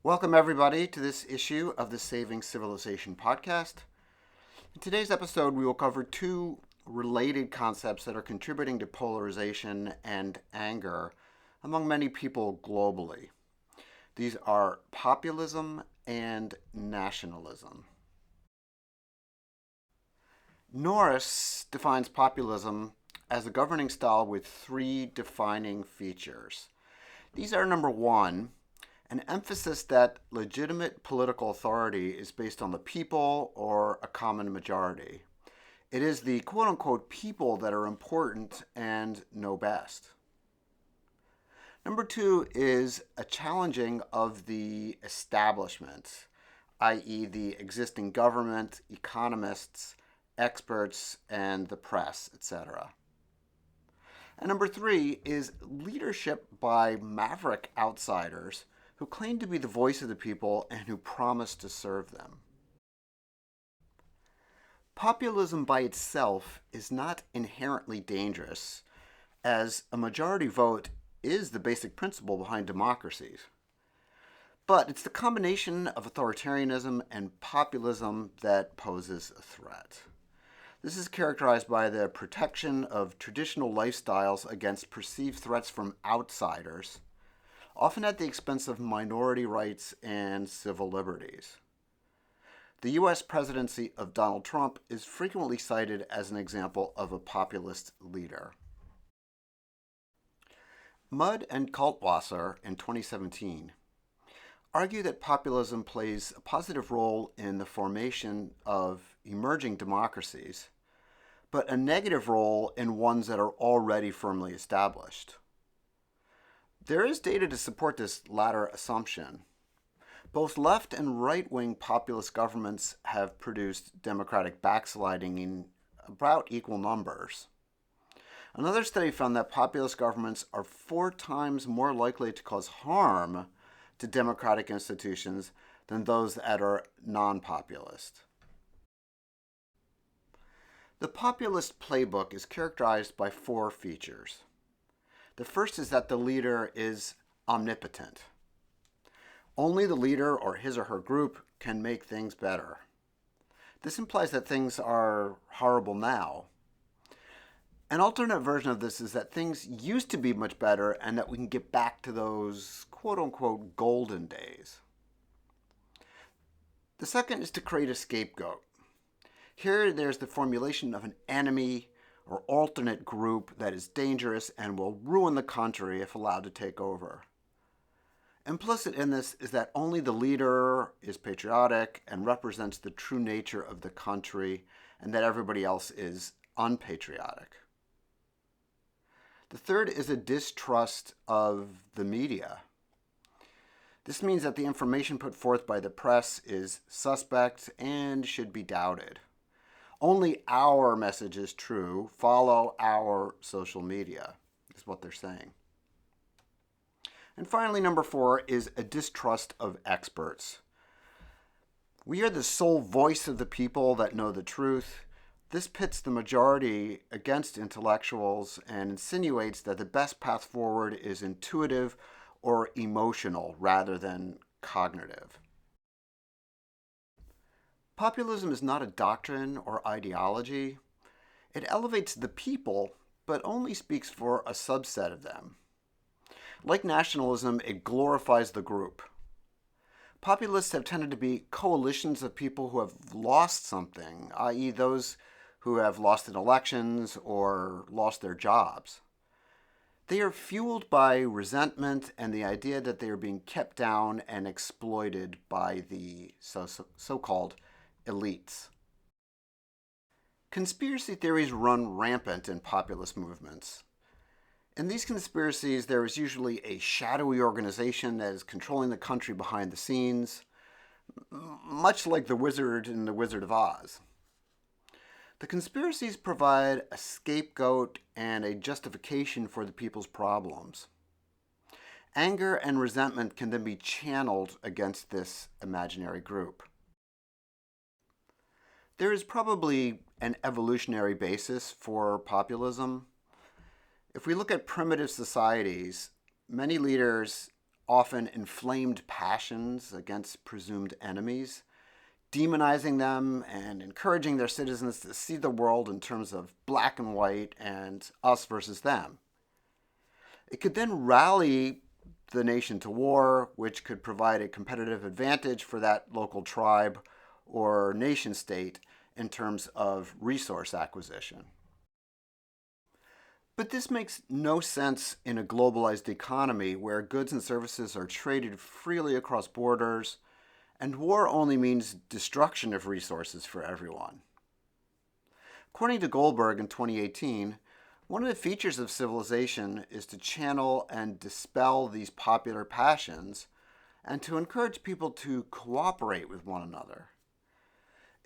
Welcome, everybody, to this issue of the Saving Civilization podcast. In today's episode, we will cover two related concepts that are contributing to polarization and anger among many people globally. These are populism and nationalism. Norris defines populism as a governing style with three defining features. These are, number one, an emphasis that legitimate political authority is based on the people or a common majority. It is the quote-unquote people that are important and know best. Number two is a challenging of the establishment, i.e. the existing government, economists, experts, and the press, etc. And number three is leadership by maverick outsiders who claim to be the voice of the people and who promise to serve them. Populism by itself is not inherently dangerous, as a majority vote is the basic principle behind democracies. But it's the combination of authoritarianism and populism that poses a threat. This is characterized by the protection of traditional lifestyles against perceived threats from outsiders, often at the expense of minority rights and civil liberties. The U.S. presidency of Donald Trump is frequently cited as an example of a populist leader. Mudd and Kaltwasser in 2017 argue that populism plays a positive role in the formation of emerging democracies, but a negative role in ones that are already firmly established. There is data to support this latter assumption. Both left and right-wing populist governments have produced democratic backsliding in about equal numbers. Another study found that populist governments are 4 times more likely to cause harm to democratic institutions than those that are non-populist. The populist playbook is characterized by 4 features. The first is that the leader is omnipotent. Only the leader or his or her group can make things better. This implies that things are horrible now. An alternate version of this is that things used to be much better and that we can get back to those quote-unquote golden days. The second is to create a scapegoat. Here there's the formulation of an enemy or alternate group that is dangerous and will ruin the country if allowed to take over. Implicit in this is that only the leader is patriotic and represents the true nature of the country, and that everybody else is unpatriotic. The third is a distrust of the media. This means that the information put forth by the press is suspect and should be doubted. Only our message is true. Follow our social media, is what they're saying. And finally, number 4 is a distrust of experts. We are the sole voice of the people that know the truth. This pits the majority against intellectuals and insinuates that the best path forward is intuitive or emotional rather than cognitive. Populism is not a doctrine or ideology. It elevates the people, but only speaks for a subset of them. Like nationalism, it glorifies the group. Populists have tended to be coalitions of people who have lost something, i.e. those who have lost in elections or lost their jobs. They are fueled by resentment and the idea that they are being kept down and exploited by the so-called elites. Conspiracy theories run rampant in populist movements. In these conspiracies, there is usually a shadowy organization that is controlling the country behind the scenes, much like the wizard in The Wizard of Oz. The conspiracies provide a scapegoat and a justification for the people's problems. Anger and resentment can then be channeled against this imaginary group. There is probably an evolutionary basis for populism. If we look at primitive societies, many leaders often inflamed passions against presumed enemies, demonizing them and encouraging their citizens to see the world in terms of black and white and us versus them. It could then rally the nation to war, which could provide a competitive advantage for that local tribe or nation state in terms of resource acquisition. But this makes no sense in a globalized economy where goods and services are traded freely across borders, and war only means destruction of resources for everyone. According to Goldberg in 2018, one of the features of civilization is to channel and dispel these popular passions and to encourage people to cooperate with one another.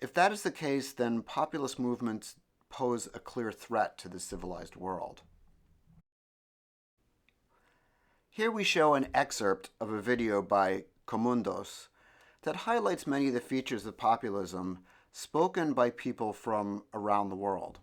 If that is the case, then populist movements pose a clear threat to the civilized world. Here we show an excerpt of a video by Comundos that highlights many of the features of populism spoken by people from around the world.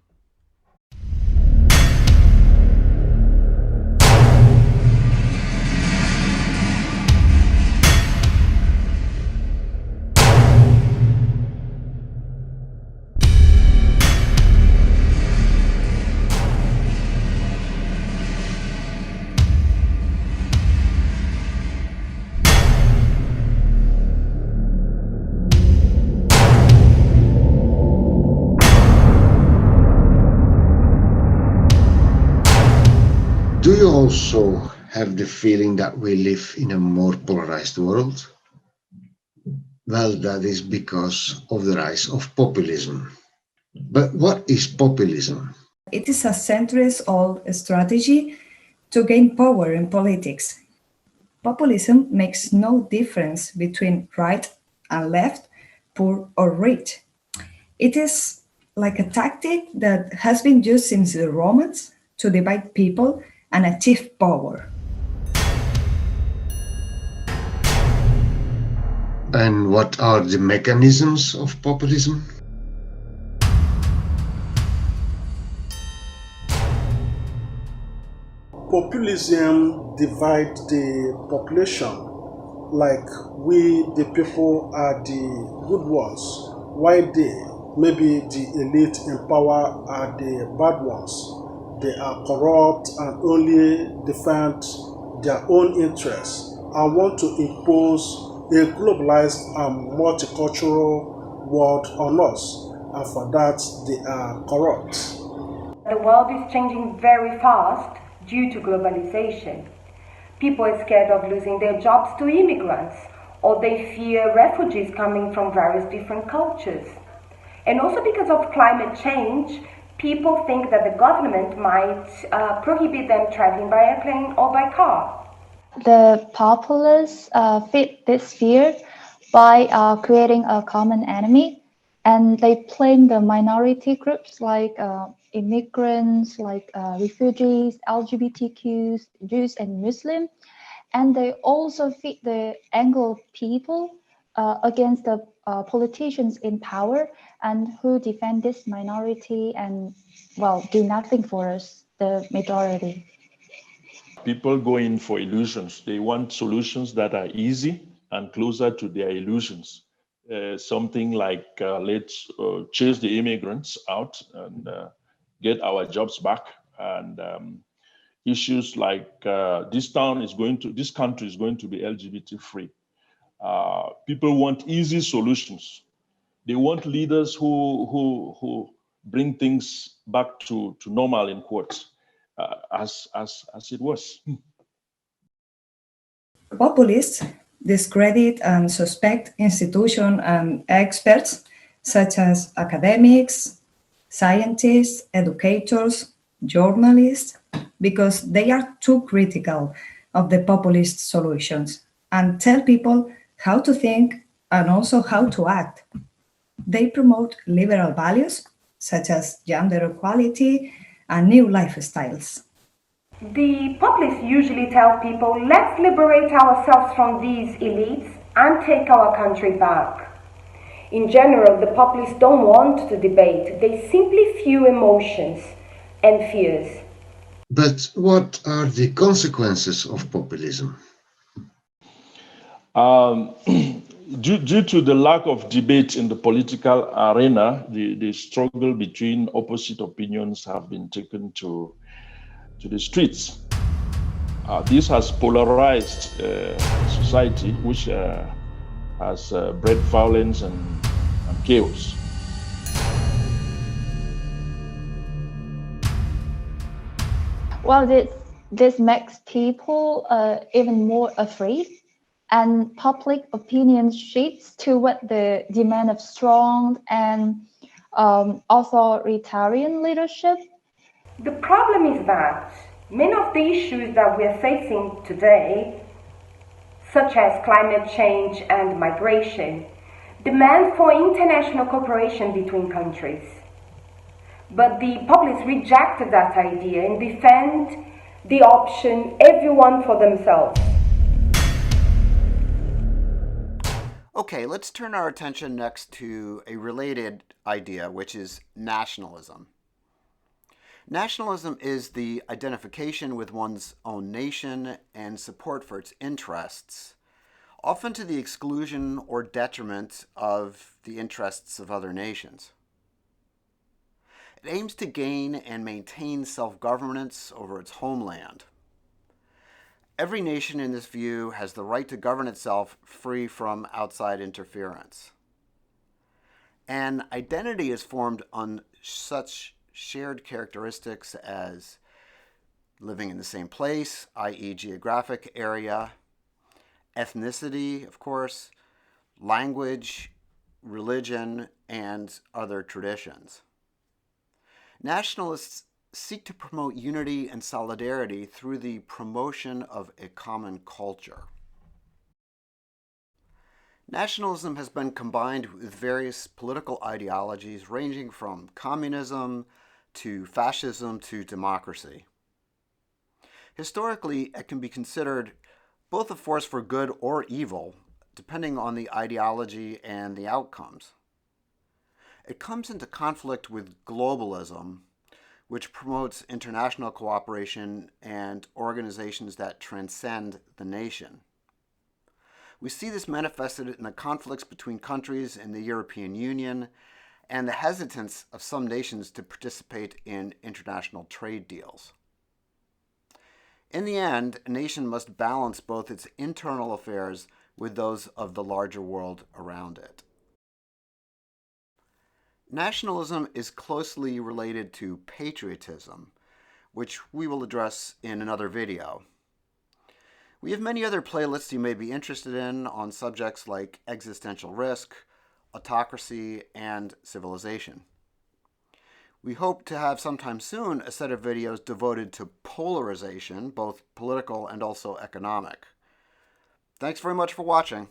Do you also have the feeling that we live in a more polarized world? Well, that is because of the rise of populism. But what is populism? It is a centuries-old strategy to gain power in politics. Populism makes no difference between right and left, poor or rich. It is like a tactic that has been used since the Romans to divide people and achieve power. And what are the mechanisms of populism? Populism divides the population, like we the people are the good ones, while they, maybe the elite in power, are the bad ones. They are corrupt and only defend their own interests and want to impose a globalized and multicultural world on us, and for that they are corrupt. The world is changing very fast due to globalization. People are scared of losing their jobs to immigrants, or they fear refugees coming from various different cultures. And also because of climate change, people think that the government might prohibit them traveling by airplane or by car. The populists fit this fear by creating a common enemy, and they blame the minority groups like immigrants, like refugees, LGBTQs, Jews, and Muslims, and they also fit the Anglo people against the politicians in power and who defend this minority and, well, do nothing for us, the majority. People go in for illusions. They want solutions that are easy and closer to their illusions. Something like let's chase the immigrants out and get our jobs back. And issues like this country is going to be LGBT free. People want easy solutions. They want leaders who bring things back to normal in quotes, as it was. Populists discredit and suspect institutions and experts such as academics, scientists, educators, journalists, because they are too critical of the populist solutions and tell people how to think and also how to act. They promote liberal values such as gender equality and new lifestyles. The populists usually tell people, let's liberate ourselves from these elites and take our country back. In general, the populists don't want to debate. They simply fuel emotions and fears. But what are the consequences of populism? Due to the lack of debate in the political arena, the struggle between opposite opinions have been taken to the streets. This has polarized society, which has bred violence and chaos. Well, this makes people even more afraid, and public opinion shifts toward the demand of strong and authoritarian leadership. The problem is that many of the issues that we are facing today, such as climate change and migration, demand for international cooperation between countries. But the populists rejected that idea and defend the option everyone for themselves. Okay, let's turn our attention next to a related idea, which is nationalism. Nationalism is the identification with one's own nation and support for its interests, often to the exclusion or detriment of the interests of other nations. It aims to gain and maintain self-governance over its homeland. Every nation in this view has the right to govern itself free from outside interference. An identity is formed on such shared characteristics as living in the same place, i.e. geographic area, ethnicity, of course, language, religion, and other traditions. Nationalists seek to promote unity and solidarity through the promotion of a common culture. Nationalism has been combined with various political ideologies ranging from communism to fascism to democracy. Historically, it can be considered both a force for good or evil, depending on the ideology and the outcomes. It comes into conflict with globalism, which promotes international cooperation and organizations that transcend the nation. We see this manifested in the conflicts between countries in the European Union and the hesitance of some nations to participate in international trade deals. In the end, a nation must balance both its internal affairs with those of the larger world around it. Nationalism is closely related to patriotism, which we will address in another video. We have many other playlists you may be interested in on subjects like existential risk, autocracy, and civilization. We hope to have sometime soon a set of videos devoted to polarization, both political and also economic. Thanks very much for watching.